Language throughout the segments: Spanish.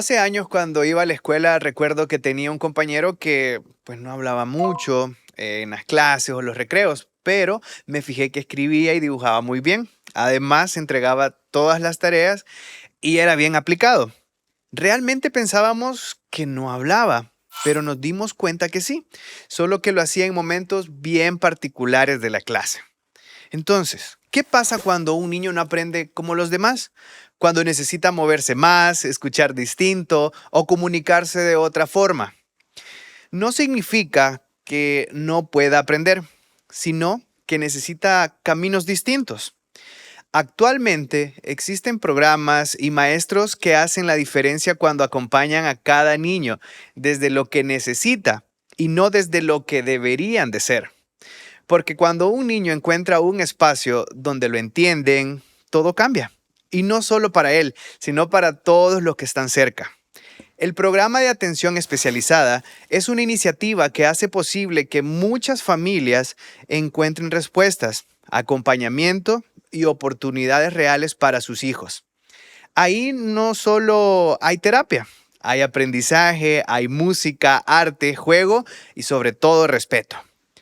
Hace años cuando iba a la escuela recuerdo que tenía un compañero que pues no hablaba mucho en las clases o los recreos, pero me fijé que escribía y dibujaba muy bien. Además, entregaba todas las tareas y era bien aplicado. Realmente pensábamos que no hablaba, pero nos dimos cuenta que sí, solo que lo hacía en momentos bien particulares de la clase. Entonces, ¿qué pasa cuando un niño no aprende como los demás? Cuando necesita moverse más, escuchar distinto o comunicarse de otra forma. No significa que no pueda aprender, sino que necesita caminos distintos. Actualmente existen programas y maestros que hacen la diferencia cuando acompañan a cada niño desde lo que necesita y no desde lo que deberían de ser. Porque cuando un niño encuentra un espacio donde lo entienden, todo cambia. Y no solo para él, sino para todos los que están cerca. El programa de atención especializada es una iniciativa que hace posible que muchas familias encuentren respuestas, acompañamiento y oportunidades reales para sus hijos. Ahí no solo hay terapia, hay aprendizaje, hay música, arte, juego y sobre todo respeto.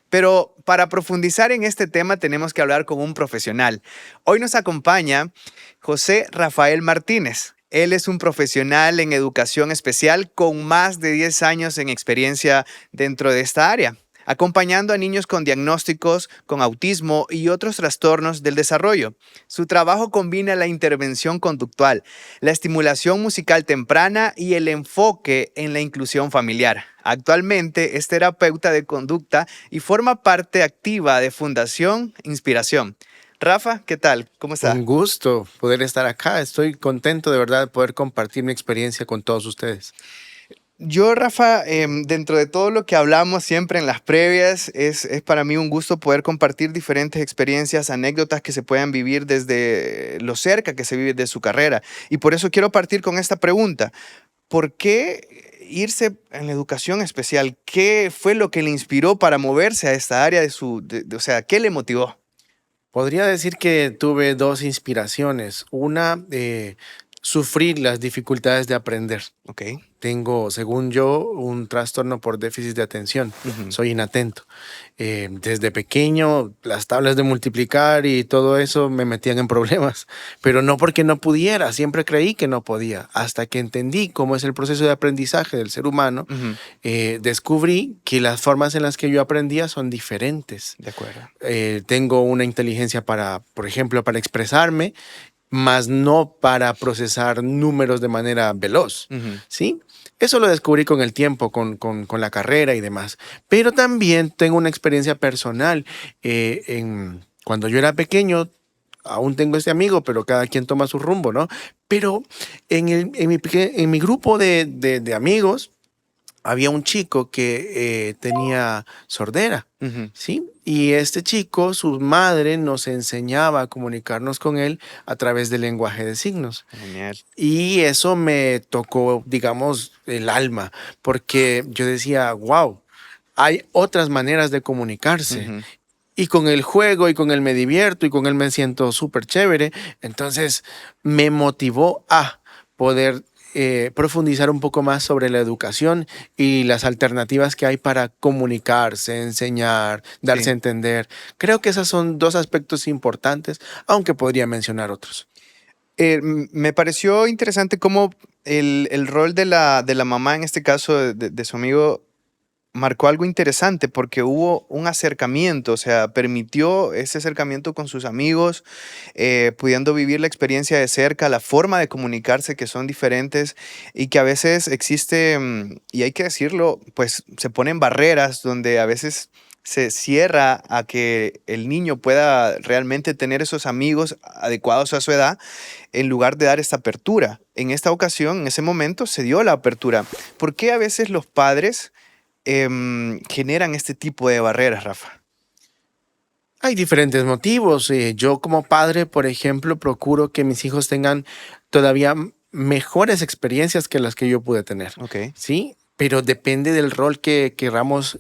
Pero para profundizar en este tema tenemos que hablar con un profesional. Hoy nos acompaña José Rafael Martínez. Él es un profesional en educación especial con más de 10 años en experiencia dentro de esta área, acompañando a niños con diagnósticos con autismo y otros trastornos del desarrollo. Su trabajo combina la intervención conductual, la estimulación musical temprana y el enfoque en la inclusión familiar. Actualmente es terapeuta de conducta y forma parte activa de Fundación Inspiración. Rafa, ¿qué tal? ¿Cómo está? Un gusto poder estar acá. Estoy contento de verdad de poder compartir mi experiencia con todos ustedes. Yo, Rafa, dentro de todo lo que hablamos siempre en las previas, es para mí un gusto poder compartir diferentes experiencias, anécdotas que se puedan vivir desde lo cerca que se vive de su carrera. Y por eso quiero partir con esta pregunta. ¿Por qué irse en la educación especial? ¿Qué fue lo que le inspiró para moverse a esta área o sea, qué le motivó? Podría decir que tuve dos inspiraciones. Una, sufrir las dificultades de aprender. Ok. Tengo, según yo, un trastorno por déficit de atención. Ujú. Soy inatento. Desde pequeño, las tablas de multiplicar y todo eso me metían en problemas, pero no porque no pudiera, siempre creí que no podía. Hasta que entendí cómo es el proceso de aprendizaje del ser humano, Ujú. descubrí que las formas en las que yo aprendía son diferentes. De acuerdo. Tengo una inteligencia para, por ejemplo, para expresarme, más no para procesar números de manera veloz, Ujú. ¿sí? Eso lo descubrí con el tiempo, con la carrera y demás. Pero también tengo una experiencia personal. Cuando yo era pequeño, aún tengo este amigo, pero cada quien toma su rumbo, ¿no? Pero en mi grupo de amigos, había un chico que tenía sordera, Ujú. ¿sí? Y este chico, su madre nos enseñaba a comunicarnos con él a través del lenguaje de signos. Genial. Y eso me tocó, digamos, el alma, porque yo decía, wow, hay otras maneras de comunicarse. Ujú. Y con el juego y con él me divierto y con él me siento súper chévere. Entonces me motivó a poder profundizar un poco más sobre la educación y las alternativas que hay para comunicarse, enseñar, darse a Sí. entender. Creo que esos son dos aspectos importantes, aunque podría mencionar otros. Me pareció interesante cómo el rol de la mamá, en este caso de su amigo, marcó algo interesante porque hubo un acercamiento, o sea, permitió ese acercamiento con sus amigos, pudiendo vivir la experiencia de cerca, la forma de comunicarse que son diferentes y que a veces existe, y hay que decirlo, pues se ponen barreras donde a veces se cierra a que el niño pueda realmente tener esos amigos adecuados a su edad en lugar de dar esta apertura. En esta ocasión, en ese momento, se dio la apertura. ¿Por qué a veces los padres generan este tipo de barreras, Rafa? Hay diferentes motivos. Yo como padre, por ejemplo, procuro que mis hijos tengan todavía mejores experiencias que las que yo pude tener, Ok. ¿sí? Pero depende del rol que queramos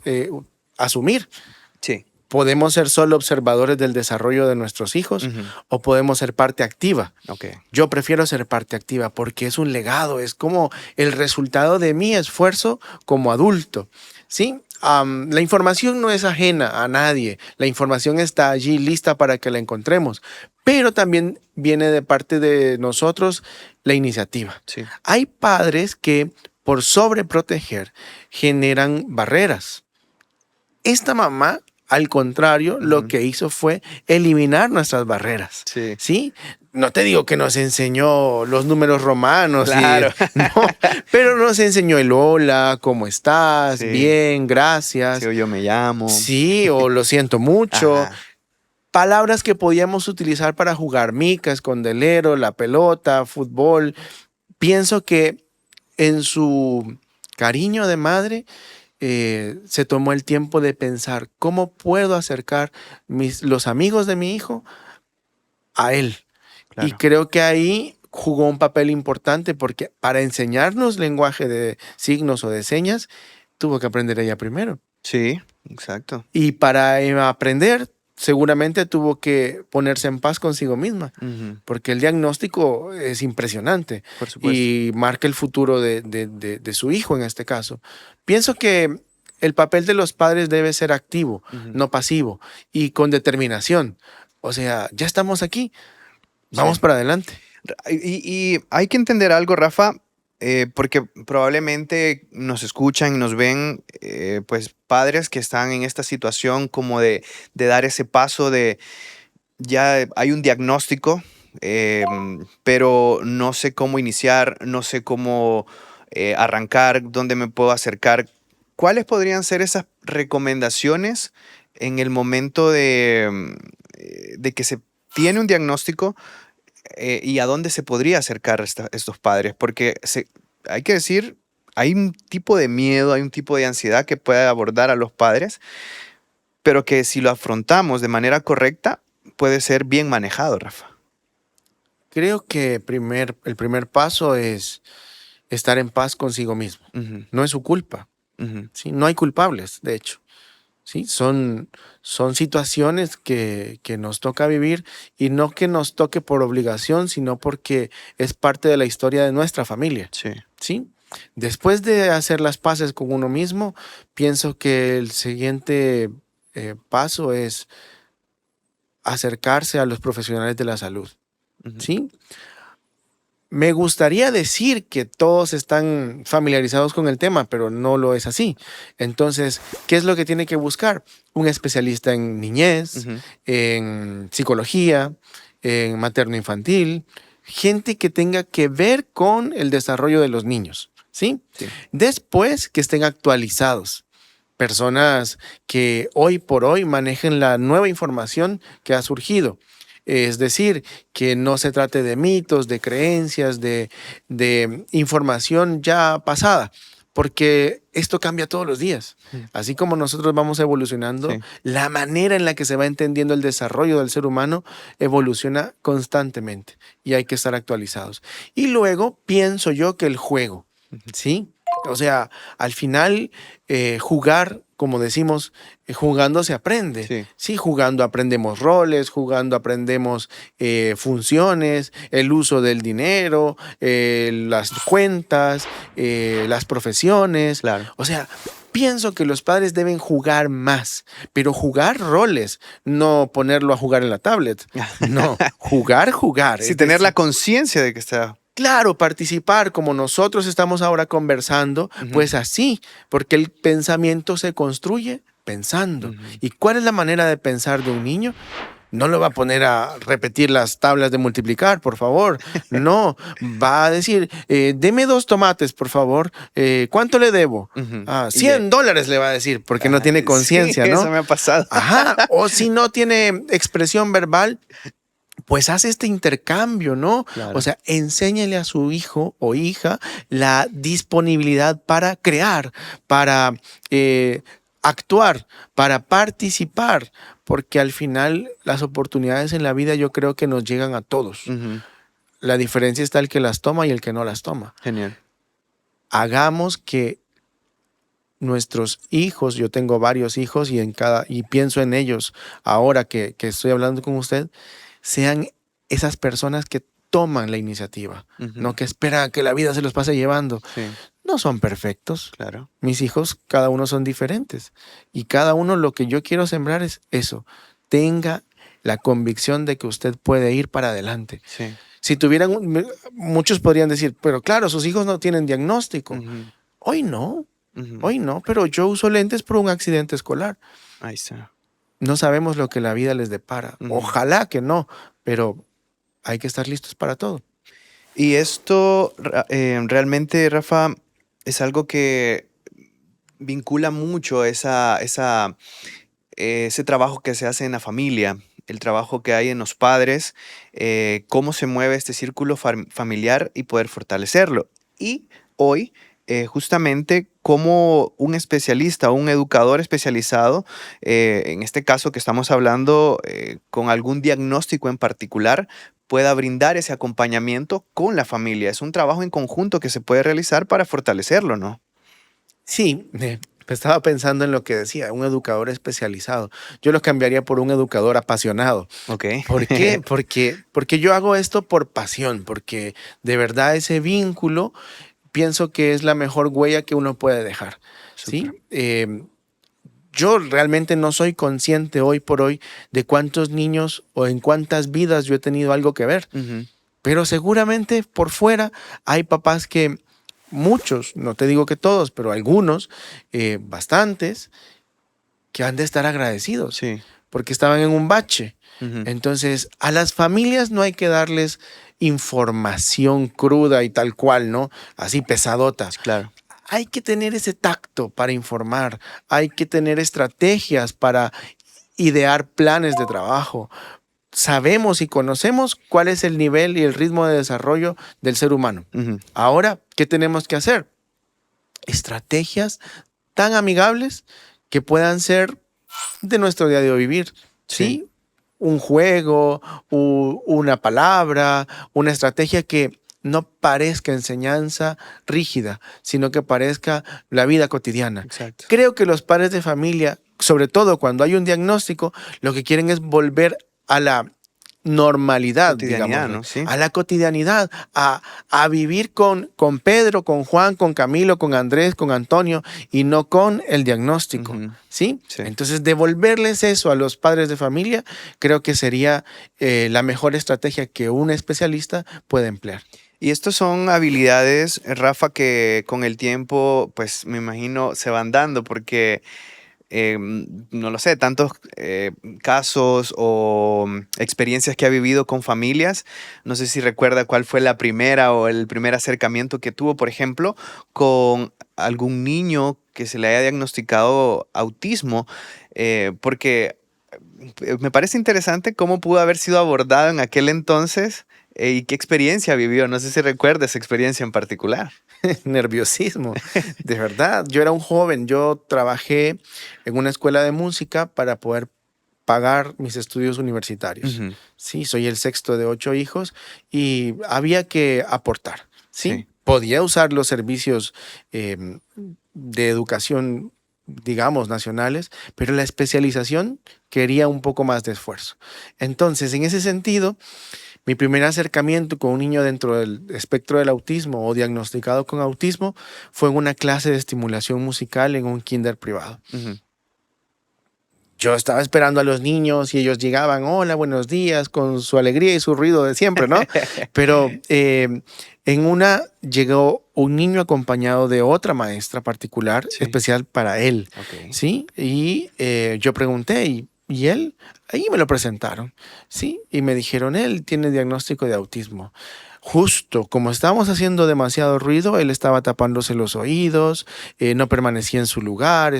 asumir. Sí. podemos ser solo observadores del desarrollo de nuestros hijos Ujú. o podemos ser parte activa. Ok. Yo prefiero ser parte activa porque es un legado, es como el resultado de mi esfuerzo como adulto, ¿sí? La información no es ajena a nadie, la información está allí lista para que la encontremos, pero también viene de parte de nosotros la iniciativa. Sí. Hay padres que por sobreproteger generan barreras. Esta mamá, al contrario, lo Ujú. que hizo fue eliminar nuestras barreras, Sí. ¿sí? No te digo que nos enseñó los números romanos, Claro. no, pero nos enseñó el hola, ¿cómo estás? Sí. Bien, Sí, gracias. o yo me llamo. Sí, o lo siento mucho. Ajá. Palabras que podíamos utilizar para jugar mica, escondelero, la pelota, fútbol. Pienso que en su cariño de madre, se tomó el tiempo de pensar cómo puedo acercar los amigos de mi hijo a él. Y Claro. creo que ahí jugó un papel importante porque para enseñarnos lenguaje de signos o de señas, tuvo que aprender ella primero. Sí, exacto. Y para aprender, seguramente tuvo que ponerse en paz consigo misma, Ujú. porque el diagnóstico es impresionante Por supuesto. y marca el futuro de su hijo en este caso. Pienso que el papel de los padres debe ser activo, Ujú. no pasivo, y con determinación. O sea, ya estamos aquí, Sí. vamos para adelante. Y hay que entender algo, Rafa, porque probablemente nos escuchan y nos ven, pues, padres que están en esta situación como de dar ese paso de, ya hay un diagnóstico, pero no sé cómo iniciar, no sé cómo arrancar, dónde me puedo acercar. ¿Cuáles podrían ser esas recomendaciones en el momento de que se tiene un diagnóstico? ¿Y a dónde se podría acercar estos padres? Porque hay que decir, hay un tipo de miedo, hay un tipo de ansiedad que puede abordar a los padres, pero que si lo afrontamos de manera correcta, puede ser bien manejado, Rafa. Creo que el primer paso es estar en paz consigo mismo. Ujú. No es su culpa, Ujú. ¿sí? No hay culpables, de hecho. ¿Sí? Son situaciones que nos toca vivir y no que nos toque por obligación, sino porque es parte de la historia de nuestra familia. Sí. ¿Sí? Después de hacer las paces con uno mismo, pienso que el siguiente paso es acercarse a los profesionales de la salud. Ujú. ¿Sí? Me gustaría decir que todos están familiarizados con el tema, pero no lo es así. Entonces, ¿qué es lo que tiene que buscar? Un especialista en niñez, Ujú. en psicología, en materno-infantil, gente que tenga que ver con el desarrollo de los niños, ¿sí? Sí. Después, que estén actualizados. Personas que hoy por hoy manejen la nueva información que ha surgido. Es decir, que no se trate de mitos, de creencias, de información ya pasada, porque esto cambia todos los días. Mm. Así como nosotros vamos evolucionando, Sí. la manera en la que se va entendiendo el desarrollo del ser humano evoluciona constantemente y hay que estar actualizados. Y luego pienso yo que el juego, Ujú. ¿sí? O sea, al final jugar, como decimos, jugando se aprende. Sí. Sí, jugando aprendemos roles, jugando aprendemos funciones, el uso del dinero, las cuentas, las profesiones. Claro. O sea, pienso que los padres deben jugar más, pero jugar roles, no ponerlo a jugar en la tablet. No, jugar. Sí, Es tener la decir, conciencia de que está. claro, participar como nosotros estamos ahora conversando, Ujú. pues así, porque el pensamiento se construye pensando. Ujú. ¿Y cuál es la manera de pensar de un niño? No lo va a poner a repetir las tablas de multiplicar, por favor. No, va a decir, deme 2 tomates, por favor. ¿Cuánto le debo? Ujú. Ah, Y ya. $100 le va a decir, porque no Ajá, tiene sí, conciencia, eso ¿no? me ha pasado. Ajá, o si no tiene expresión verbal, pues hace este intercambio, ¿no? O Claro. sea, enséñale a su hijo o hija la disponibilidad para crear, para actuar, para participar, porque al final las oportunidades en la vida yo creo que nos llegan a todos. Ujú. La diferencia está el que las toma y el que no las toma. Genial. Hagamos que nuestros hijos, yo tengo varios hijos y pienso en ellos ahora que estoy hablando con usted, sean esas personas que toman la iniciativa, no Ujú. que esperan a que la vida se los pase llevando. Sí, No son perfectos. claro. Mis hijos, cada uno son diferentes. Y cada uno lo que yo quiero sembrar es eso. Tenga la convicción de que usted puede ir para adelante. Sí. Si tuvieran, muchos podrían decir, pero claro, sus hijos no tienen diagnóstico. Ujú, Hoy no, ujú. hoy no, pero yo uso lentes por un accidente escolar. Ahí está. No sabemos lo que la vida les depara. Ujú. Ojalá que no, pero hay que estar listos para todo. Y esto realmente, Rafa, es algo que vincula mucho ese trabajo que se hace en la familia, el trabajo que hay en los padres, cómo se mueve este círculo familiar y poder fortalecerlo. Y hoy, justamente, como un especialista o un educador especializado, en este caso que estamos hablando, con algún diagnóstico en particular, pueda brindar ese acompañamiento con la familia. Es un trabajo en conjunto que se puede realizar para fortalecerlo, ¿no? Sí, estaba pensando en lo que decía, un educador especializado. Yo lo cambiaría por un educador apasionado. Ok. ¿Por qué? Porque yo hago esto por pasión, porque de verdad ese vínculo pienso que es la mejor huella que uno puede dejar. Súper. ¿Sí? Yo realmente no soy consciente hoy por hoy de cuántos niños o en cuántas vidas yo he tenido algo que ver, Ujú. pero seguramente por fuera hay papás que muchos, no te digo que todos, pero algunos, bastantes, que han de estar agradecidos Sí. porque estaban en un bache. Ujú. Entonces, a las familias no hay que darles información cruda y tal cual, ¿no? Así pesadota. Sí, claro. Hay que tener ese tacto para informar, hay que tener estrategias para idear planes de trabajo. Sabemos y conocemos cuál es el nivel y el ritmo de desarrollo del ser humano. Ujú. Ahora, ¿qué tenemos que hacer? Estrategias tan amigables que puedan ser de nuestro diario vivir, Sí. ¿sí? Un juego, una palabra, una estrategia que no parezca enseñanza rígida, sino que parezca la vida cotidiana. Exacto. Creo que los padres de familia, sobre todo cuando hay un diagnóstico, lo que quieren es volver a la normalidad, Cotidianidad, digámosle, ¿no? Sí. a la cotidianidad, a vivir con Pedro, con Juan, con Camilo, con Andrés, con Antonio y no con el diagnóstico, Ujú. ¿sí? Sí. Entonces, devolverles eso a los padres de familia creo que sería la mejor estrategia que un especialista puede emplear. Y estos son habilidades, Rafa, que con el tiempo, pues me imagino, se van dando, porque no lo sé, tantos casos o experiencias que ha vivido con familias. No sé si recuerda cuál fue la primera o el primer acercamiento que tuvo, por ejemplo, con algún niño que se le haya diagnosticado autismo, porque me parece interesante cómo pudo haber sido abordado en aquel entonces y qué experiencia vivió. No sé si recuerda esa experiencia en particular. Nerviosismo, de verdad. Yo era un joven, yo trabajé en una escuela de música para poder pagar mis estudios universitarios. Ujú. Sí, soy el sexto de 8 hijos y había que aportar. Sí, Sí. podía usar los servicios de educación, digamos, nacionales, pero la especialización quería un poco más de esfuerzo. Entonces, en ese sentido, mi primer acercamiento con un niño dentro del espectro del autismo o diagnosticado con autismo fue en una clase de estimulación musical en un kinder privado. Ujú. Yo estaba esperando a los niños y ellos llegaban, hola, buenos días, con su alegría y su ruido de siempre, ¿no? Pero en una llegó un niño acompañado de otra maestra particular, Sí. especial para él, Ok. ¿sí? Y yo pregunté, ¿y él? Ahí me lo presentaron, ¿sí? Y me dijeron, él tiene diagnóstico de autismo. Justo como estábamos haciendo demasiado ruido, él estaba tapándose los oídos, no permanecía en su lugar,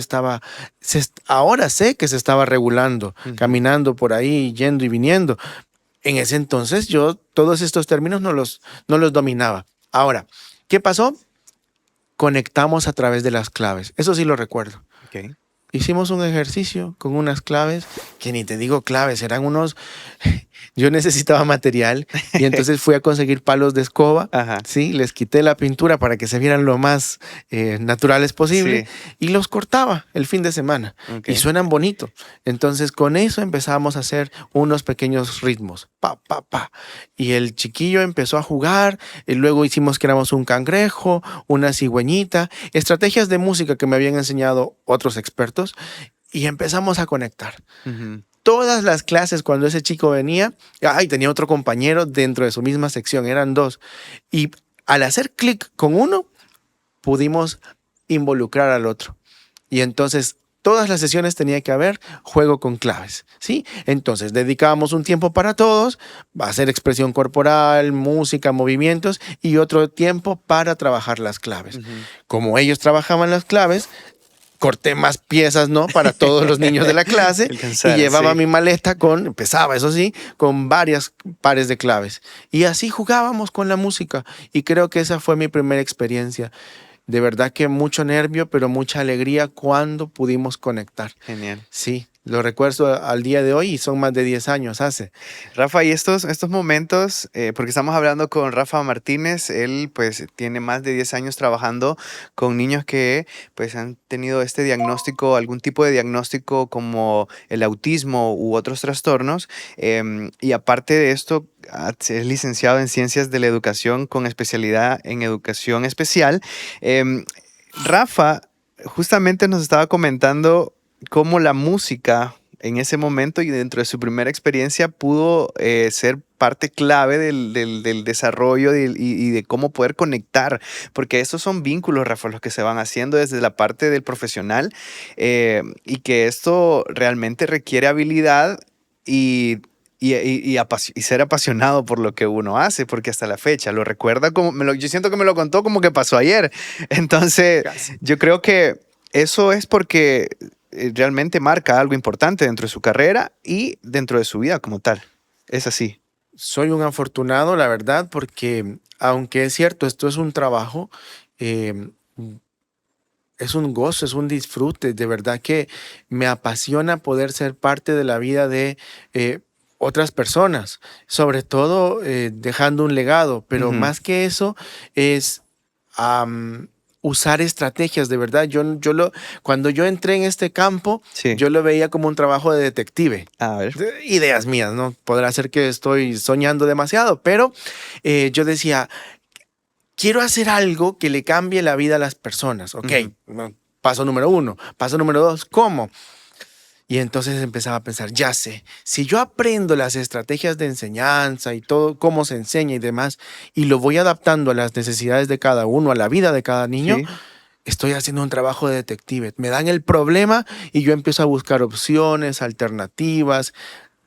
ahora sé que se estaba regulando, Ujú. caminando por ahí, yendo y viniendo. En ese entonces yo todos estos términos no los dominaba. Ahora, ¿qué pasó? Conectamos a través de las claves. Eso sí lo recuerdo. Ok. Hicimos un ejercicio con unas claves, que ni te digo claves, eran unos yo necesitaba material y entonces fui a conseguir palos de escoba, Ajá. ¿sí? Les quité la pintura para que se vieran lo más naturales posible Sí. y los cortaba el fin de semana y Ok. suenan bonito. Entonces con eso empezamos a hacer unos pequeños ritmos, pa, pa, pa. Y el chiquillo empezó a jugar y luego hicimos que éramos un cangrejo, una cigüeñita, estrategias de música que me habían enseñado otros expertos y empezamos a conectar. Ujú. Todas las clases, cuando ese chico venía, tenía otro compañero dentro de su misma sección, eran dos. Y al hacer clic con uno, pudimos involucrar al otro. Y entonces todas las sesiones tenía que haber juego con claves, ¿sí? Entonces dedicábamos un tiempo para todos, a hacer expresión corporal, música, movimientos y otro tiempo para trabajar las claves. Ujú. Como ellos trabajaban las claves, corté más piezas, ¿no? Para todos los niños de la clase y Alcanzar, llevaba sí. mi maleta pesaba, eso sí, con varias pares de claves. Y así jugábamos con la música y creo que esa fue mi primera experiencia. De verdad que mucho nervio, pero mucha alegría cuando pudimos conectar. Genial. Sí, lo recuerdo al día de hoy y son más de 10 años hace. Rafa, y estos momentos, porque estamos hablando con Rafa Martínez, él pues tiene más de 10 años trabajando con niños que pues han tenido este diagnóstico, algún tipo de diagnóstico como el autismo u otros trastornos, y aparte de esto, es licenciado en Ciencias de la Educación con especialidad en Educación Especial. Em, Rafa justamente nos estaba comentando cómo la música en ese momento y dentro de su primera experiencia pudo ser parte clave del desarrollo y de cómo poder conectar, porque estos son vínculos, Rafa, los que se van haciendo desde la parte del profesional, y que esto realmente requiere habilidad y... y ser apasionado por lo que uno hace, porque hasta la fecha lo recuerda como, yo siento que me lo contó como que pasó ayer. Entonces, Casi. yo creo que eso es porque realmente marca algo importante dentro de su carrera y dentro de su vida como tal. Es así. Soy un afortunado, la verdad, porque aunque es cierto, esto es un trabajo, eh, es un gozo, es un disfrute. De verdad que me apasiona poder ser parte de la vida de otras personas, sobre todo dejando un legado, pero Ujú. más que eso es am, usar estrategias, de verdad. Cuando yo entré en este campo, Sí. yo lo veía como un trabajo de detective. A ver. Ideas mías, ¿no? Podrá ser que estoy soñando demasiado, pero yo decía, quiero hacer algo que le cambie la vida a las personas. Ok, Ujú. no, paso número uno. Paso número dos, ¿cómo? Y entonces empezaba a pensar, ya sé, si yo aprendo las estrategias de enseñanza y todo, cómo se enseña y demás, y lo voy adaptando a las necesidades de cada uno, a la vida de cada niño, Sí. estoy haciendo un trabajo de detective. Me dan el problema y yo empiezo a buscar opciones, alternativas.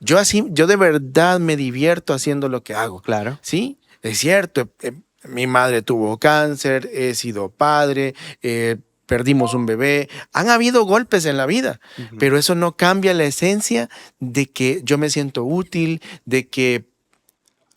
Yo de verdad me divierto haciendo lo que hago. Claro. Sí, es cierto. Mi madre tuvo cáncer, he sido padre, perdimos un bebé. Han habido golpes en la vida, Ujú. pero eso no cambia la esencia de que yo me siento útil, de que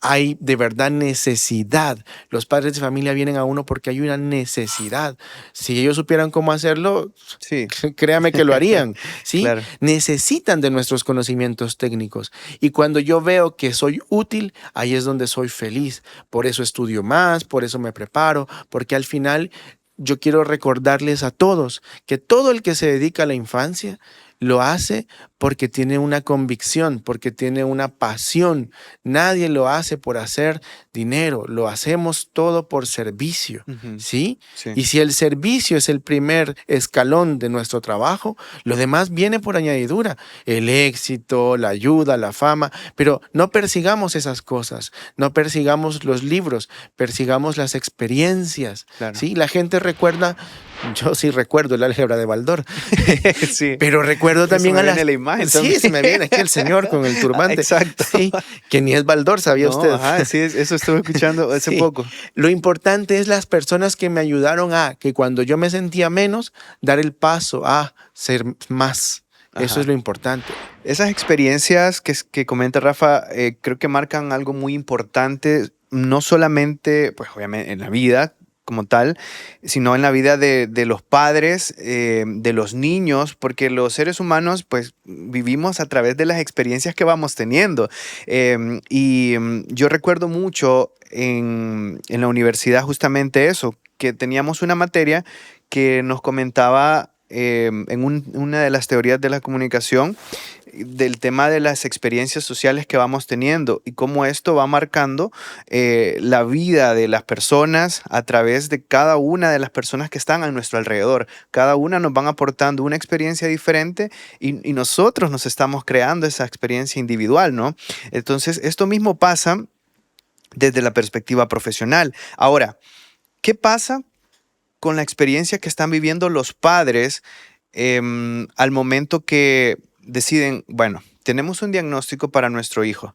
hay de verdad necesidad. Los padres de familia vienen a uno porque hay una necesidad. Si ellos supieran cómo hacerlo, Sí. créame que lo harían, ¿sí? Claro. Necesitan de nuestros conocimientos técnicos. Y cuando yo veo que soy útil, ahí es donde soy feliz. Por eso estudio más, por eso me preparo, porque al final yo quiero recordarles a todos que todo el que se dedica a la infancia lo hace porque tiene una convicción, porque tiene una pasión. Nadie lo hace por hacer dinero, lo hacemos todo por servicio, Ujú. ¿sí? Sí. Y si el servicio es el primer escalón de nuestro trabajo, lo demás viene por añadidura. El éxito, la ayuda, la fama, pero no persigamos esas cosas, no persigamos los libros, persigamos las experiencias, Claro. ¿sí? La gente recuerda, yo sí recuerdo el álgebra de Baldor, Sí. pero recuerdo Eso también me a viene las... la imagen Sí, se también. me viene aquí el señor con el turbante, Exacto. sí, que ni es Baldor, ¿sabía No, usted? ajá, sí, eso estuve escuchando hace Sí, poco. lo importante es las personas que me ayudaron a que cuando yo me sentía menos, dar el paso a ser más. Eso es Ajá. lo importante. Esas experiencias que comenta Rafa, creo que marcan algo muy importante, no solamente, pues obviamente en la vida, como tal, sino en la vida de los padres, de los niños, porque los seres humanos pues vivimos a través de las experiencias que vamos teniendo. Yo recuerdo mucho en la universidad justamente eso, que teníamos una materia que nos comentaba una de las teorías de la comunicación del tema de las experiencias sociales que vamos teniendo y cómo esto va marcando la vida de las personas a través de cada una de las personas que están a nuestro alrededor. Cada una nos van aportando una experiencia diferente y nosotros nos estamos creando esa experiencia individual, ¿no? Entonces, esto mismo pasa desde la perspectiva profesional. Ahora, ¿qué pasa con la experiencia que están viviendo los padres al momento que deciden, bueno, tenemos un diagnóstico para nuestro hijo?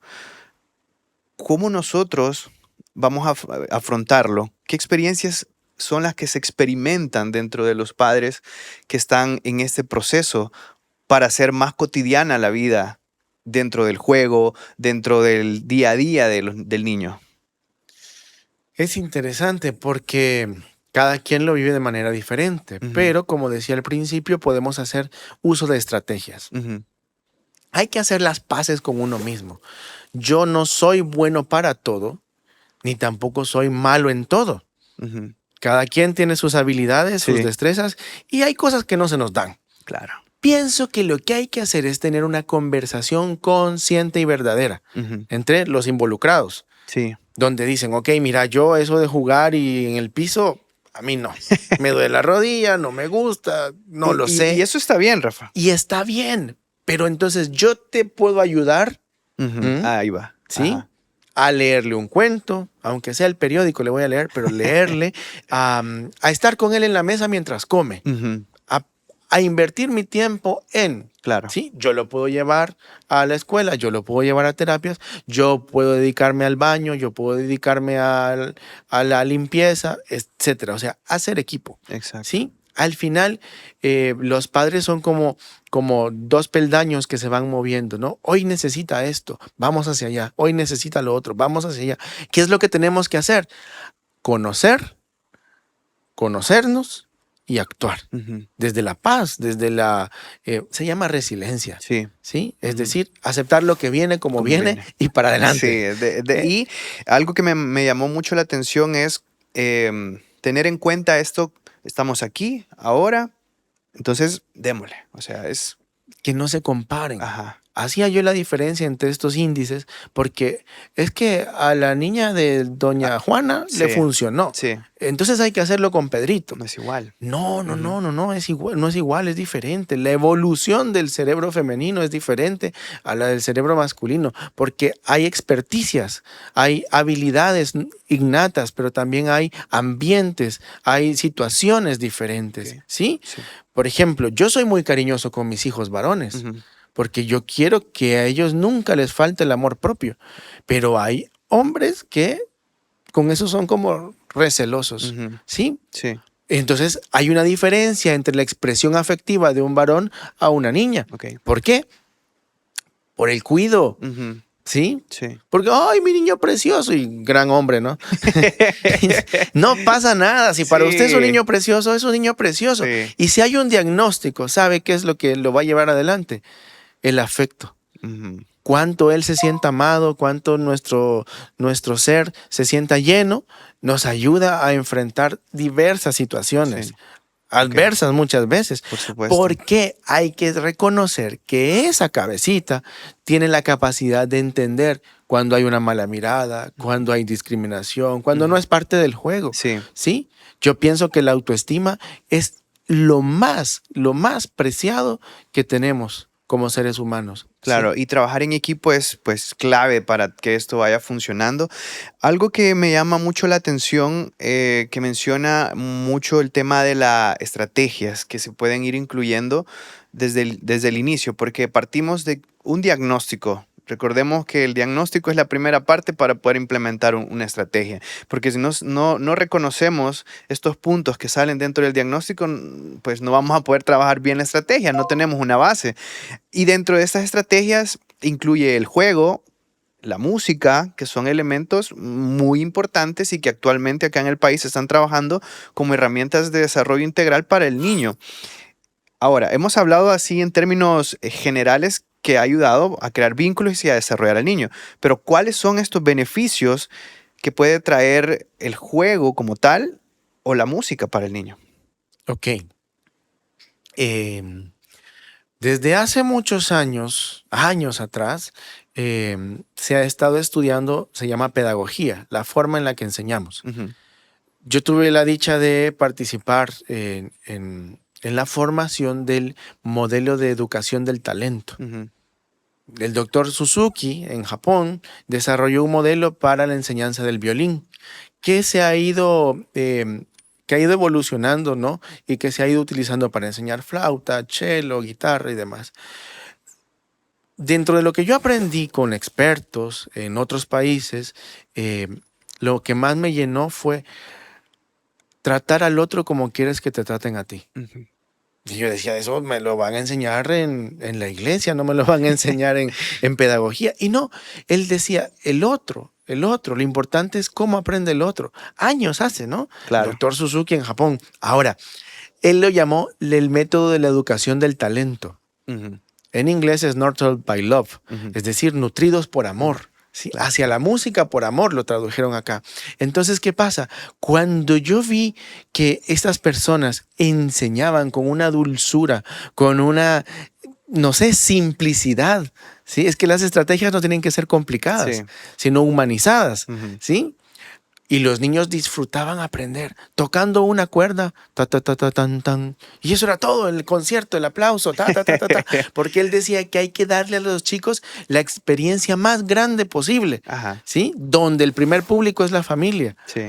¿Cómo nosotros vamos a afrontarlo? ¿Qué experiencias son las que se experimentan dentro de los padres que están en este proceso para hacer más cotidiana la vida dentro del juego, dentro del día a día del niño? Es interesante porque cada quien lo vive de manera diferente, Ujú, pero como decía al principio, podemos hacer uso de estrategias. ujú, Hay que hacer las paces con uno mismo. Yo no soy bueno para todo, ni tampoco soy malo en todo. ujú. Cada quien tiene sus habilidades, sus Sí, destrezas, y hay cosas que no se nos dan. claro. Pienso que lo que hay que hacer es tener una conversación consciente y verdadera Ujú, entre los involucrados, sí. donde dicen, ok, mira, yo eso de jugar y en el piso, a mí no. Me duele la rodilla, no me gusta, no lo Y sé. eso está bien, Rafa. Y está bien, pero entonces yo te puedo ayudar, Ujú, ¿m? ahí va. ¿Sí? Ajá. A leerle un cuento, aunque sea el periódico, le voy a leer, pero leerle, a estar con él en la mesa mientras come, Ujú, a, a invertir mi tiempo en, claro. ¿sí? Yo lo puedo llevar a la escuela, yo lo puedo llevar a terapias, yo puedo dedicarme al baño, yo puedo dedicarme a la limpieza, etcétera. O sea, hacer equipo, Exacto. ¿sí? Al final, los padres son como dos peldaños que se van moviendo, ¿no? Hoy necesita esto, vamos hacia allá. Hoy necesita lo otro, vamos hacia allá. ¿Qué es lo que tenemos que hacer? Conocer, conocernos y actuar. Ujú, Desde la paz, se llama resiliencia, sí. ¿sí? Es Ujú, decir, aceptar lo que viene como como viene viene. y para Sí, adelante. ¿Eh? y algo que me llamó mucho la atención es tener en cuenta esto, estamos aquí, ahora, entonces démosle. O sea, es, Que no se comparen. ajá, Hacía yo la diferencia entre estos índices porque es que a la niña de ah, doña Juana le sí, funcionó. sí, Entonces hay que hacerlo con Pedrito. no es igual. No, no, Ujú, no, no, no es igual, no es igual, es diferente. La evolución del cerebro femenino es diferente a la del cerebro masculino, porque hay experticias, hay habilidades innatas, pero también hay ambientes, hay situaciones diferentes, ok, ¿sí? sí. Por ejemplo, yo soy muy cariñoso con mis hijos varones, Ujú, porque yo quiero que a ellos nunca les falte el amor propio, pero hay hombres que con eso son como recelosos, ujú, ¿sí? sí, Entonces hay una diferencia entre la expresión afectiva de un varón a una niña. ok. ¿Por qué? Por el cuido, Ujú, ¿sí? sí. Porque, ay, mi niño precioso y gran hombre, ¿no? No pasa nada. Si para usted Sí, es un niño precioso. sí. Y si hay un diagnóstico, ¿sabe qué es lo que lo va a llevar adelante? El afecto. Ujú, Cuánto él se sienta amado, cuánto nuestro ser se sienta lleno, nos ayuda a enfrentar diversas situaciones sí, ok, adversas muchas veces, por supuesto. porque hay que reconocer que esa cabecita tiene la capacidad de entender cuando hay una mala mirada, Ujú, cuando hay discriminación, cuando no ujú, es parte del juego, sí. ¿sí? Yo pienso que la autoestima es lo más preciado que tenemos como seres humanos, ¿sí? Claro, y trabajar en equipo es pues clave para que esto vaya funcionando. Algo que me llama mucho la atención, que menciona mucho el tema de las estrategias que se pueden ir incluyendo desde el inicio, porque partimos de un diagnóstico. Recordemos que el diagnóstico es la primera parte para poder implementar una estrategia, porque si no reconocemos estos puntos que salen dentro del diagnóstico, pues no vamos a poder trabajar bien la estrategia, no tenemos una base. Y dentro de estas estrategias incluye el juego, la música, que son elementos muy importantes y que actualmente acá en el país se están trabajando como herramientas de desarrollo integral para el niño. Ahora, hemos hablado así en términos generales que ha ayudado a crear vínculos y a desarrollar al niño, pero ¿cuáles son estos beneficios que puede traer el juego como tal o la música para el niño? Ok. Em, Desde hace muchos años, años atrás, se ha estado estudiando, se llama pedagogía, la forma en la que enseñamos. Ujú, Yo tuve la dicha de participar en la formación del modelo de educación del talento. ujú, El doctor Suzuki en Japón desarrolló un modelo para la enseñanza del violín que se ha ido, que ha ido evolucionando, ¿no? Y que se ha ido utilizando para enseñar flauta, cello, guitarra y demás. Dentro de lo que yo aprendí con expertos en otros países, lo que más me llenó fue tratar al otro como quieres que te traten a ti. ujú. Y yo decía, eso me lo van a enseñar en la iglesia, no me lo van a enseñar en pedagogía. Y no, él decía, el otro, lo importante es cómo aprende el otro. Años hace, ¿no? Claro. Doctor Suzuki en Japón. Ahora, él lo llamó el método de la educación del talento. Ujú, En inglés es nurtured by love, ujú, es decir, nutridos por amor. ¿Sí? claro. Hacia la música por amor lo tradujeron acá. Entonces, ¿qué pasa? Cuando yo vi que estas personas enseñaban con una dulzura, con una, no sé, simplicidad, ¿sí? Es que las estrategias no tienen que ser complicadas, Sí. sino humanizadas, Ujú. ¿sí? Y los niños disfrutaban aprender, tocando una cuerda, ta, ta, ta, ta, tan, tan. Y eso era todo, el concierto, el aplauso, ta, ta, ta, ta, ta. Porque él decía que hay que darle a los chicos la experiencia más grande posible, Ajá, ¿sí? Donde el primer público es la familia. sí.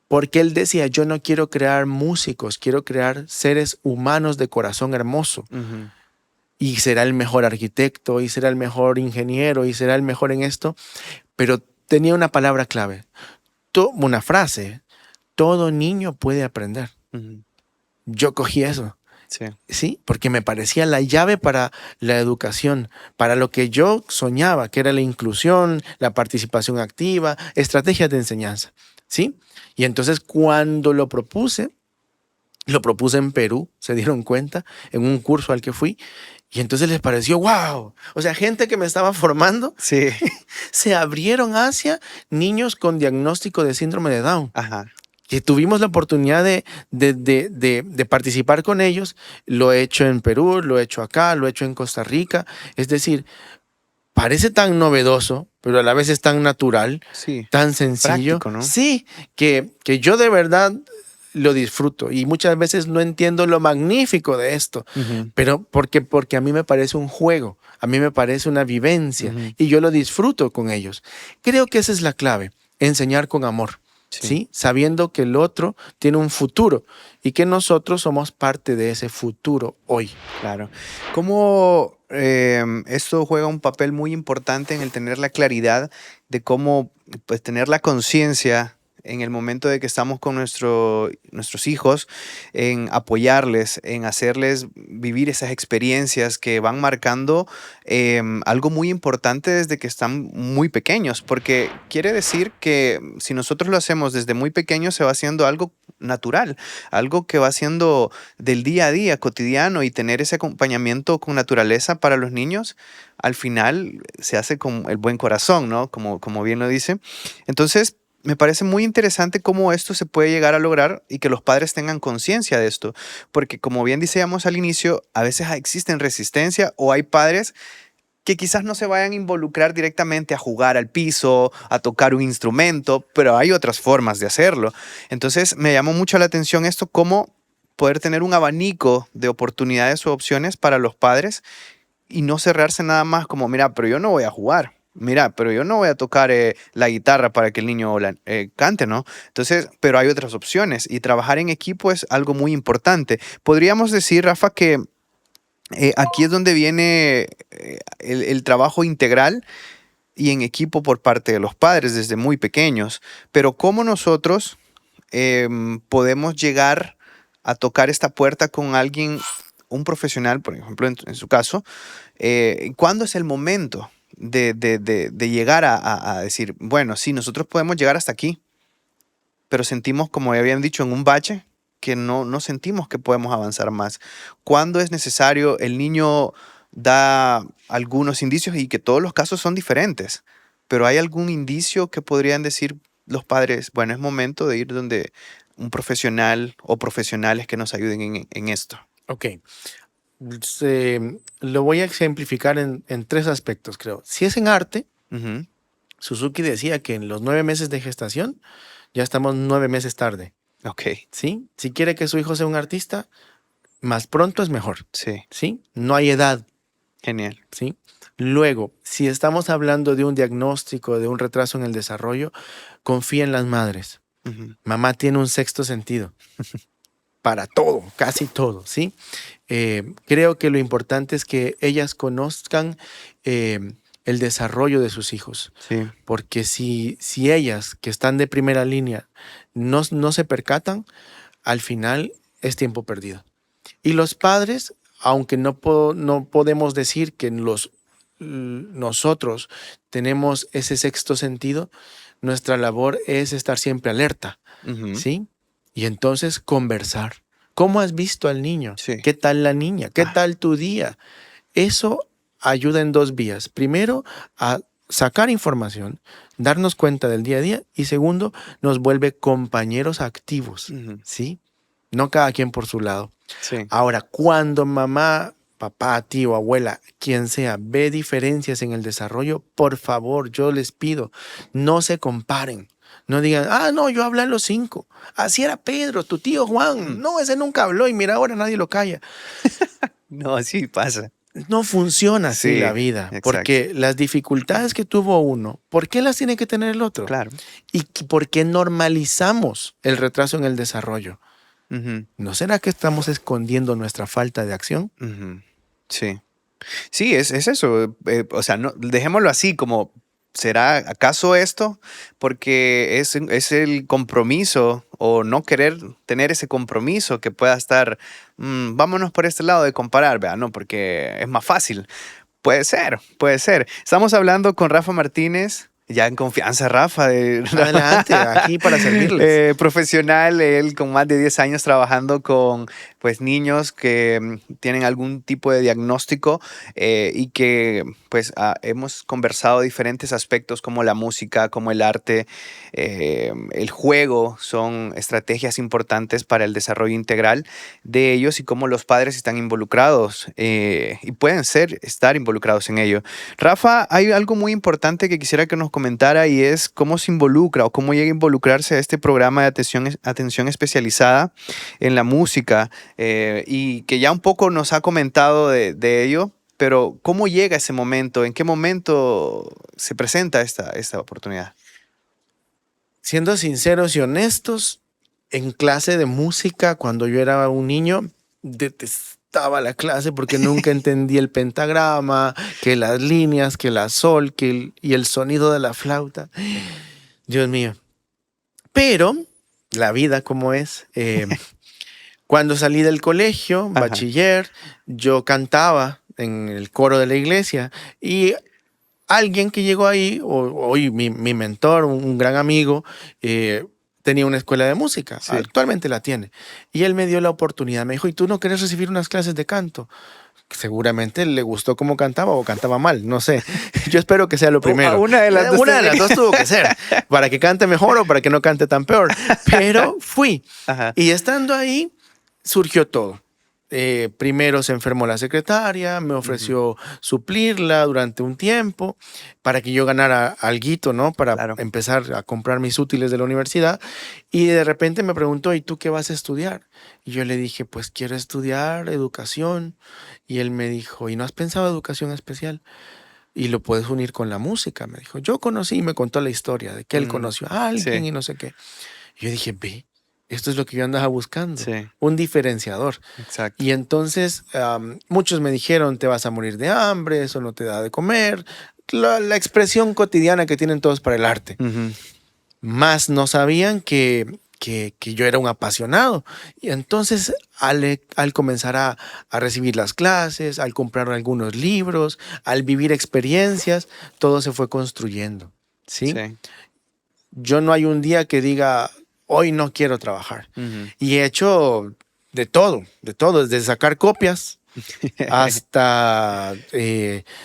Porque él decía, yo no quiero crear músicos, quiero crear seres humanos de corazón hermoso. Ujú, Y será el mejor arquitecto, y será el mejor ingeniero, y será el mejor en esto. Pero tenía una palabra clave, una frase. Todo niño puede aprender. ujú, Yo cogí eso, sí. ¿sí? Porque me parecía la llave para la educación, para lo que yo soñaba, que era la inclusión, la participación activa, estrategias de enseñanza, ¿sí? Y entonces cuando lo propuse en Perú, se dieron cuenta, en un curso al que fui, y entonces les pareció, wow, o sea, gente que me estaba formando, Sí. se abrieron hacia niños con diagnóstico de síndrome de Down. Ajá. Que tuvimos la oportunidad de participar con ellos. Lo he hecho en Perú, lo he hecho acá, lo he hecho en Costa Rica. Es decir, parece tan novedoso, pero a la vez es tan natural, Sí. tan sencillo. Práctico, ¿no? Sí, que yo de verdad lo disfruto y muchas veces no entiendo lo magnífico de esto, Ujú, pero porque a mí me parece un juego, a mí me parece una vivencia ujú, y yo lo disfruto con ellos. Creo que esa es la clave, enseñar con amor. sí. ¿Sí? Sabiendo que el otro tiene un futuro y que nosotros somos parte de ese futuro hoy. Claro. ¿Cómo esto juega un papel muy importante en el tener la claridad de cómo pues, tener la conciencia en el momento de que estamos con nuestros hijos, en apoyarles, en hacerles vivir esas experiencias que van marcando algo muy importante desde que están muy pequeños? Porque quiere decir que si nosotros lo hacemos desde muy pequeños, se va haciendo algo natural, algo que va siendo del día a día cotidiano y tener ese acompañamiento con naturaleza para los niños, al final se hace con el buen corazón, ¿no? Como bien lo dice. Entonces, me parece muy interesante cómo esto se puede llegar a lograr y que los padres tengan conciencia de esto, porque como bien decíamos al inicio, a veces existen resistencia o hay padres que quizás no se vayan a involucrar directamente a jugar al piso, a tocar un instrumento, pero hay otras formas de hacerlo. Entonces me llamó mucho la atención esto, cómo poder tener un abanico de oportunidades o opciones para los padres y no cerrarse nada más como, mira, pero yo no voy a jugar. Mira, pero yo no voy a tocar la guitarra para que el niño cante, ¿no? Entonces, pero hay otras opciones y trabajar en equipo es algo muy importante. Podríamos decir, Rafa, que aquí es donde viene el trabajo integral y en equipo por parte de los padres desde muy pequeños. Pero ¿cómo nosotros podemos llegar a tocar esta puerta con alguien, un profesional, por ejemplo, en su caso? ¿Cuándo es el momento? de llegar a decir, bueno, sí, nosotros podemos llegar hasta aquí, pero sentimos, como ya habían dicho, en un bache que no sentimos que podemos avanzar más. ¿Cuándo es necesario? El niño da algunos indicios y que todos los casos son diferentes, pero ¿hay algún indicio que podrían decir los padres, bueno, es momento de ir donde un profesional o profesionales que nos ayuden en esto? Ok. Lo voy a ejemplificar en 3 aspectos, creo. Si es en arte, Ujú. Suzuki decía que en los 9 meses de gestación ya estamos 9 meses tarde, Ok, ¿sí? Si quiere que su hijo sea un artista, más pronto es mejor, sí, ¿sí? No hay edad, genial. ¿sí? Luego, si estamos hablando de un diagnóstico, de un retraso en el desarrollo, confía en las madres. Ujú. Mamá tiene un sexto sentido para todo, casi todo, ¿sí? Creo que lo importante es que ellas conozcan el desarrollo de sus hijos, Sí. porque si ellas, que están de primera línea, no se percatan, al final es tiempo perdido. Y los padres, aunque no podemos decir que nosotros tenemos ese sexto sentido, nuestra labor es estar siempre alerta, Ujú. ¿sí? Y entonces conversar. ¿Cómo has visto al niño? Sí. ¿Qué tal la niña? ¿Qué Ah, tal tu día? Eso ayuda en 2 vías. Primero, a sacar información, darnos cuenta del día a día, y segundo, nos vuelve compañeros activos, ujú. ¿sí? No cada quien por su lado. Sí. Ahora, cuando mamá, papá, tío, abuela, quien sea, ve diferencias en el desarrollo, por favor, yo les pido, no se comparen. No digan, no, yo hablé a los 5. Así era Pedro, tu tío Juan. Mm. No, ese nunca habló y mira, ahora nadie lo calla. No, sí pasa. No funciona así la Sí, vida, exacto. porque las dificultades que tuvo uno, ¿por qué las tiene que tener el otro? Claro. ¿Y por qué normalizamos el retraso en el desarrollo? Ujú, ¿No será que estamos escondiendo nuestra falta de acción? ujú. Sí. Sí, es eso. O sea, no, dejémoslo así, como, ¿será acaso esto? Porque es el compromiso o no querer tener ese compromiso que pueda estar, vámonos por este lado de comparar, vea, no, porque es más fácil. Puede ser, puede ser. Estamos hablando con Rafa Martínez, ya en confianza, Rafa, Adelante, aquí para servirles. profesional, él con más de 10 años trabajando con pues niños que tienen algún tipo de diagnóstico y que pues hemos conversado diferentes aspectos como la música, como el arte, el juego, son estrategias importantes para el desarrollo integral de ellos y cómo los padres están involucrados y pueden estar involucrados en ello. Rafa, hay algo muy importante que quisiera que nos comentara y es cómo se involucra o cómo llega a involucrarse a este programa de atención especializada en la música y que ya un poco nos ha comentado de ello, pero ¿cómo llega ese momento? ¿En qué momento se presenta esta oportunidad? Siendo sinceros y honestos, en clase de música, cuando yo era un niño, detestaba la clase porque nunca entendí el pentagrama, que las líneas, que la sol, y el sonido de la flauta. Dios mío. Pero la vida como es, cuando salí del colegio, Ajá, bachiller, yo cantaba en el coro de la iglesia y alguien que llegó ahí, hoy mi mentor, un gran amigo, tenía una escuela de música, sí. actualmente la tiene, y él me dio la oportunidad, me dijo, ¿y tú no quieres recibir unas clases de canto? Seguramente le gustó cómo cantaba o cantaba mal, no sé. Yo espero que sea lo primero. Una de las dos Una de las tendría. dos tuvo que ser, para que cante mejor o para que no cante tan peor. Pero fui. Ajá. Y estando ahí, surgió todo. Primero se enfermó la secretaria, me Ujú. ofreció suplirla durante un tiempo para que yo ganara alguito, ¿no? Para Claro. empezar a comprar mis útiles de la universidad. Y de repente me preguntó, ¿y tú qué vas a estudiar? Y yo le dije, pues quiero estudiar educación. Y él me dijo, ¿y no has pensado educación especial? Y lo puedes unir con la música, me dijo. Yo conocí y me contó la historia de que él Mm, conoció a alguien sí, y no sé qué. Y yo dije, ve, esto es lo que yo andaba buscando, sí, un diferenciador. exacto. Y entonces muchos me dijeron, te vas a morir de hambre, eso no te da de comer. La expresión cotidiana que tienen todos para el arte. Ujú. Más no sabían que que yo era un apasionado. Y entonces al comenzar a recibir las clases, al comprar algunos libros, al vivir experiencias, todo se fue construyendo, ¿sí? Sí. Yo no hay un día que diga, hoy no quiero trabajar. Ujú. Y he hecho de todo, desde sacar copias hasta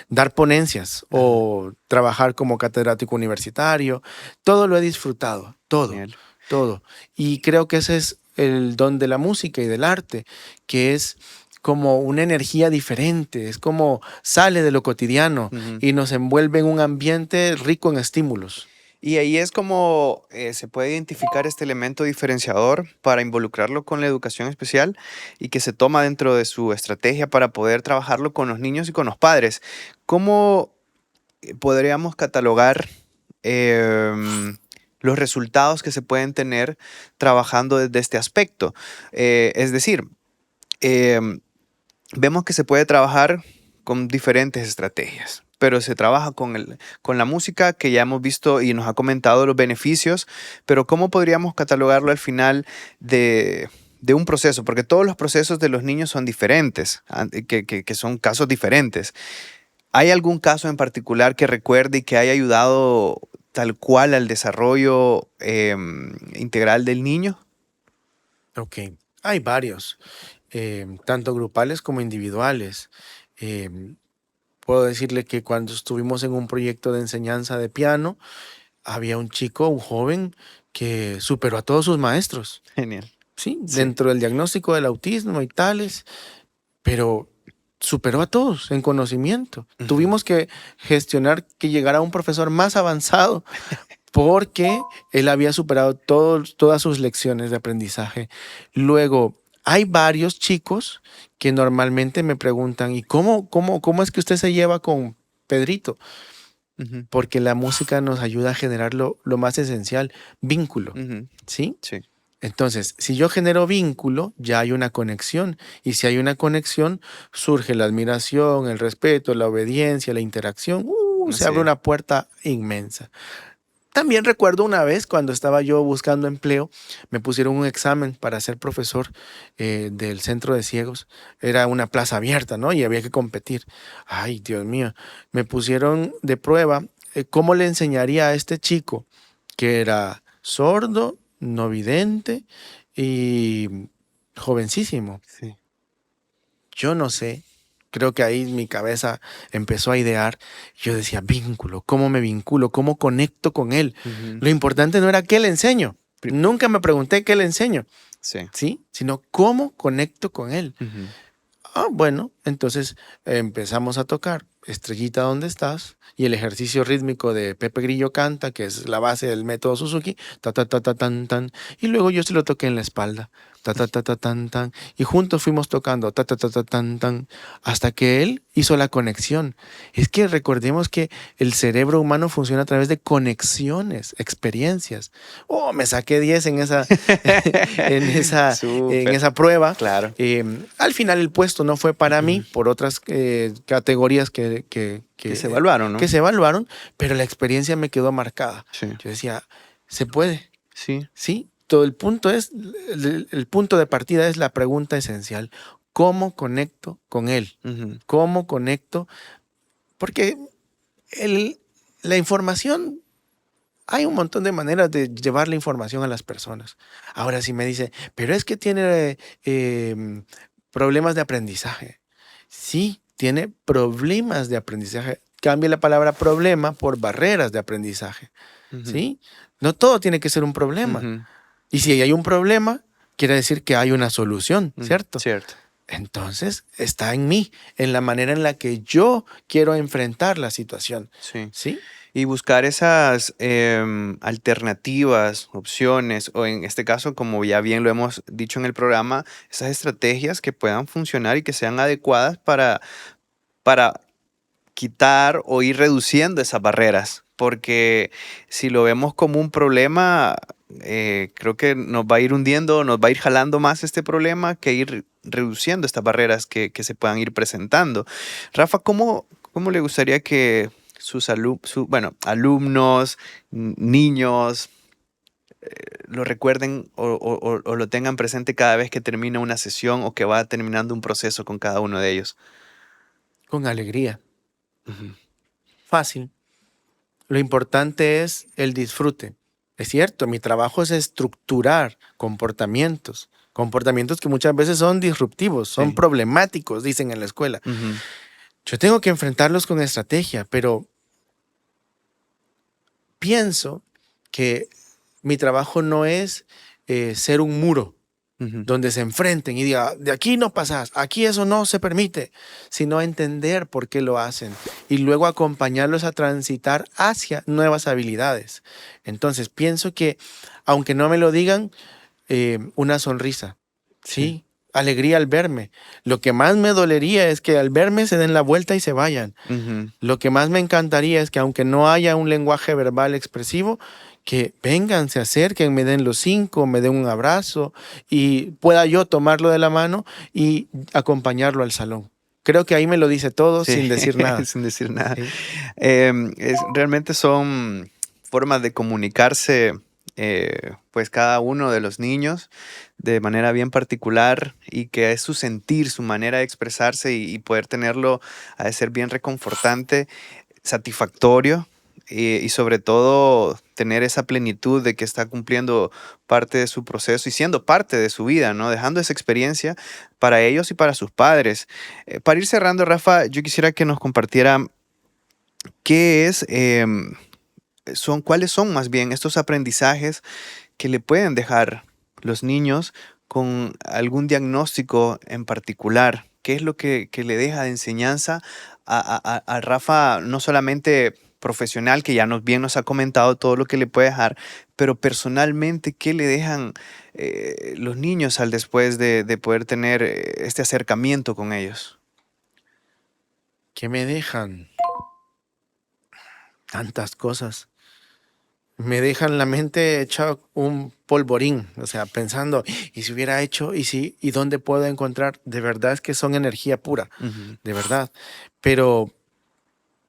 dar ponencias Ajá, o trabajar como catedrático universitario. Todo lo he disfrutado, todo, genial. todo. Y creo que ese es el don de la música y del arte, que es como una energía diferente, es como sale de lo cotidiano Ujú. y nos envuelve en un ambiente rico en estímulos. Y ahí es como se puede identificar este elemento diferenciador para involucrarlo con la educación especial y que se toma dentro de su estrategia para poder trabajarlo con los niños y con los padres. ¿Cómo podríamos catalogar los resultados que se pueden tener trabajando desde este aspecto? Es decir, em, vemos que se puede trabajar con diferentes estrategias, pero se trabaja con la música que ya hemos visto y nos ha comentado los beneficios, pero ¿cómo podríamos catalogarlo al final de un proceso? Porque todos los procesos de los niños son diferentes, que son casos diferentes. ¿Hay algún caso en particular que recuerde y que haya ayudado tal cual al desarrollo integral del niño? Ok, hay varios, tanto grupales como individuales. Em, Puedo decirle que cuando estuvimos en un proyecto de enseñanza de piano, había un chico, un joven, que superó a todos sus maestros, Genial. ¿sí? Sí. Dentro del diagnóstico del autismo y tales, pero superó a todos en conocimiento. Ujú. Tuvimos que gestionar que llegara un profesor más avanzado porque él había superado todas sus lecciones de aprendizaje. Luego, hay varios chicos que normalmente me preguntan, ¿y cómo es que usted se lleva con Pedrito? Ujú, Porque la música nos ayuda a generar lo más esencial, vínculo, ujú. ¿sí? Sí. Entonces, si yo genero vínculo, ya hay una conexión. Y si hay una conexión, surge la admiración, el respeto, la obediencia, la interacción. Se Así abre es. una puerta inmensa. También recuerdo una vez cuando estaba yo buscando empleo, me pusieron un examen para ser profesor del centro de ciegos. Era una plaza abierta, ¿no? Y había que competir. Ay, Dios mío. Me pusieron de prueba cómo le enseñaría a este chico que era sordo, no vidente y jovencísimo. Sí. Yo no sé, creo que ahí mi cabeza empezó a idear. Yo decía, vínculo, ¿cómo me vinculo? ¿Cómo conecto con él? Ujú. Lo importante no era qué le enseño. Nunca me pregunté qué le enseño, Sí. ¿sí? Sino cómo conecto con él. Ujú. Bueno, entonces empezamos a tocar Estrellita, ¿dónde estás? Y el ejercicio rítmico de Pepe Grillo Canta, que es la base del método Suzuki, ta ta ta ta tan tan. Y luego yo se lo toqué en la espalda, ta ta ta ta tan tan. Y juntos fuimos tocando ta ta ta ta tan tan, hasta que él hizo la conexión. Es que recordemos que el cerebro humano funciona a través de conexiones, experiencias. Oh, me saqué 10 en esa, en Súper, esa prueba. claro. Al final el puesto no fue para mí por otras categorías Que se evaluaron, que ¿no? se evaluaron, pero la experiencia me quedó marcada. Sí. Yo decía, se puede, Sí. ¿sí? Todo el punto es, el punto de partida es la pregunta esencial. ¿Cómo conecto con él? Ujú. ¿Cómo conecto? Porque el- la información, hay un montón de maneras de llevar la información a las personas. Ahora si me dice, pero es que tiene problemas de aprendizaje. Sí, tiene problemas de aprendizaje. Cambie la palabra problema por barreras de aprendizaje. Ujú. ¿Sí? No todo tiene que ser un problema. Ujú. Y si hay un problema, quiere decir que hay una solución, ¿cierto? Cierto. Entonces está en mí, en la manera en la que yo quiero enfrentar la situación. Sí. ¿Sí? Y buscar esas alternativas, opciones, o en este caso, como ya bien lo hemos dicho en el programa, esas estrategias que puedan funcionar y que sean adecuadas para quitar o ir reduciendo esas barreras, porque si lo vemos como un problema, creo que nos va a ir hundiendo, nos va a ir jalando más este problema que ir reduciendo estas barreras que se puedan ir presentando. Rafa, ¿cómo le gustaría que sus alumnos, niños, lo recuerden o lo tengan presente cada vez que termina una sesión o que va terminando un proceso con cada uno de ellos? Con alegría. Ujú. Fácil. Lo importante es el disfrute. Es cierto, mi trabajo es estructurar comportamientos, comportamientos que muchas veces son disruptivos, son Sí. problemáticos, dicen en la escuela. Ujú. Yo tengo que enfrentarlos con estrategia, pero pienso que mi trabajo no es ser un muro Ujú. donde se enfrenten y digan, de aquí no pasas, aquí eso no se permite, sino entender por qué lo hacen y luego acompañarlos a transitar hacia nuevas habilidades. Entonces, pienso que, aunque no me lo digan, una sonrisa, Sí. ¿sí? Alegría al verme. Lo que más me dolería es que al verme se den la vuelta y se vayan. Ujú. Lo que más me encantaría es que aunque no haya un lenguaje verbal expresivo, que vengan, se acerquen, me den los 5, me den un abrazo y pueda yo tomarlo de la mano y acompañarlo al salón. Creo que ahí me lo dice todo Sí, sin decir nada. sin decir nada. ¿Sí? Realmente son formas de comunicarse, pues cada uno de los niños de manera bien particular y que es su sentir, su manera de expresarse y poder tenerlo ha de ser bien reconfortante, satisfactorio y sobre todo tener esa plenitud de que está cumpliendo parte de su proceso y siendo parte de su vida, ¿no? Dejando esa experiencia para ellos y para sus padres. Para ir cerrando, Rafa, yo quisiera que nos compartiera qué es, cuáles son más bien estos aprendizajes que le pueden dejar los niños con algún diagnóstico en particular. ¿Qué es lo que le deja de enseñanza a Rafa, no solamente profesional, que ya bien nos ha comentado todo lo que le puede dejar, pero personalmente, qué le dejan los niños al después de poder tener este acercamiento con ellos? ¿Qué me dejan? Tantas cosas. Me dejan la mente hecha un polvorín, o sea, pensando, ¿y si hubiera hecho? ¿Y si? ¿Y dónde puedo encontrar? De verdad es que son energía pura, Ujú. de verdad. Pero,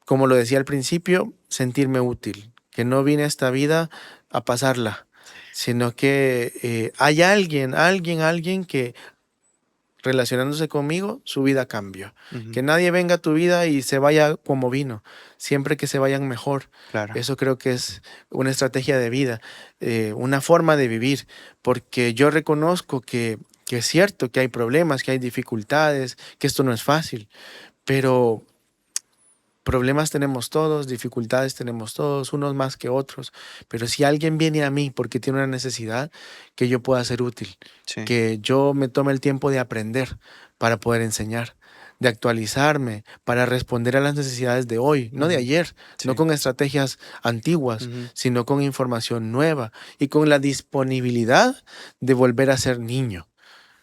como lo decía al principio, sentirme útil, que no vine a esta vida a pasarla, sino que hay alguien que relacionándose conmigo, su vida cambió. Ujú. Que nadie venga a tu vida y se vaya como vino, siempre que se vayan mejor. Claro. Eso creo que es una estrategia de vida, una forma de vivir, porque yo reconozco que es cierto que hay problemas, que hay dificultades, que esto no es fácil, pero problemas tenemos todos, dificultades tenemos todos, unos más que otros, pero si alguien viene a mí porque tiene una necesidad, que yo pueda ser útil, Sí. que yo me tome el tiempo de aprender para poder enseñar, de actualizarme, para responder a las necesidades de hoy, no de Ujú. ayer, no Sí. con estrategias antiguas, Ujú. sino con información nueva y con la disponibilidad de volver a ser niño.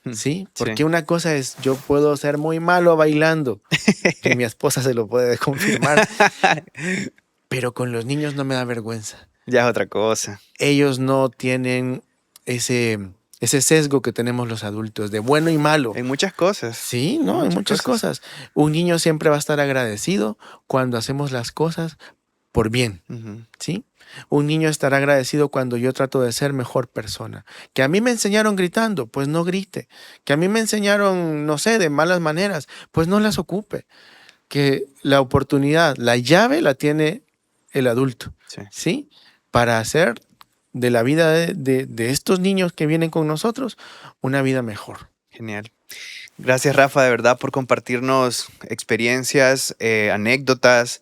Mm. ¿Sí? Sí. Porque una cosa es, yo puedo ser muy malo bailando, y mi esposa se lo puede confirmar, pero con los niños no me da vergüenza. Ya es otra cosa. Ellos no tienen ese sesgo que tenemos los adultos de bueno y malo. En muchas cosas. Sí, En ¿no? En muchas muchas cosas. cosas. Un niño siempre va a estar agradecido cuando hacemos las cosas por bien, Ujú. ¿sí? Un niño estará agradecido cuando yo trato de ser mejor persona. Que a mí me enseñaron gritando, pues no grite. Que a mí me enseñaron, no sé, de malas maneras, pues no las ocupe. Que la oportunidad, la llave la tiene el adulto, Sí. ¿sí? Para hacer de la vida de estos niños que vienen con nosotros una vida mejor. Genial. Gracias, Rafa, de verdad, por compartirnos experiencias, anécdotas,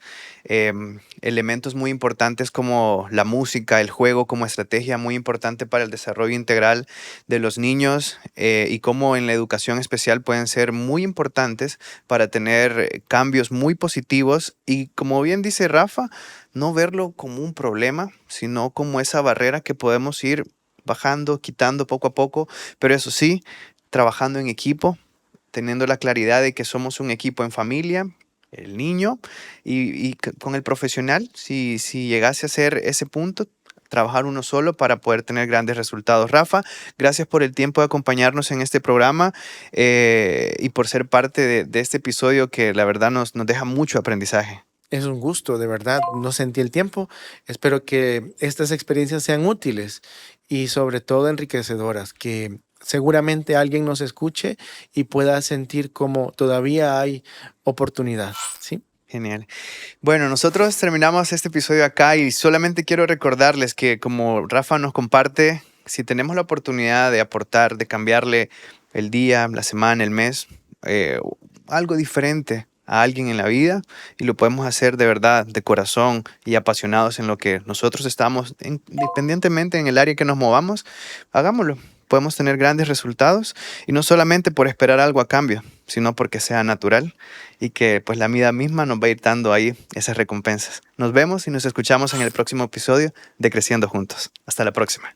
elementos muy importantes como la música, el juego como estrategia muy importante para el desarrollo integral de los niños y cómo en la educación especial pueden ser muy importantes para tener cambios muy positivos y, como bien dice Rafa, no verlo como un problema, sino como esa barrera que podemos ir bajando, quitando poco a poco, pero eso sí, trabajando en equipo, teniendo la claridad de que somos un equipo en familia, el niño y con el profesional, si llegase a ser ese punto, trabajar uno solo para poder tener grandes resultados. Rafa, gracias por el tiempo de acompañarnos en este programa y por ser parte de este episodio que la verdad nos deja mucho aprendizaje. Es un gusto, de verdad, no sentí el tiempo. Espero que estas experiencias sean útiles y sobre todo enriquecedoras, que seguramente alguien nos escuche y pueda sentir como todavía hay oportunidad, ¿sí? Genial. Bueno, nosotros terminamos este episodio acá y solamente quiero recordarles que como Rafa nos comparte, si tenemos la oportunidad de aportar, de cambiarle el día, la semana, el mes, eh, algo diferente a alguien en la vida y lo podemos hacer de verdad, de corazón y apasionados en lo que nosotros estamos, independientemente en el área que nos movamos, hagámoslo. Podemos tener grandes resultados y no solamente por esperar algo a cambio, sino porque sea natural y que pues la vida misma nos va a ir dando ahí esas recompensas. Nos vemos y nos escuchamos en el próximo episodio de Creciendo Juntos. Hasta la próxima.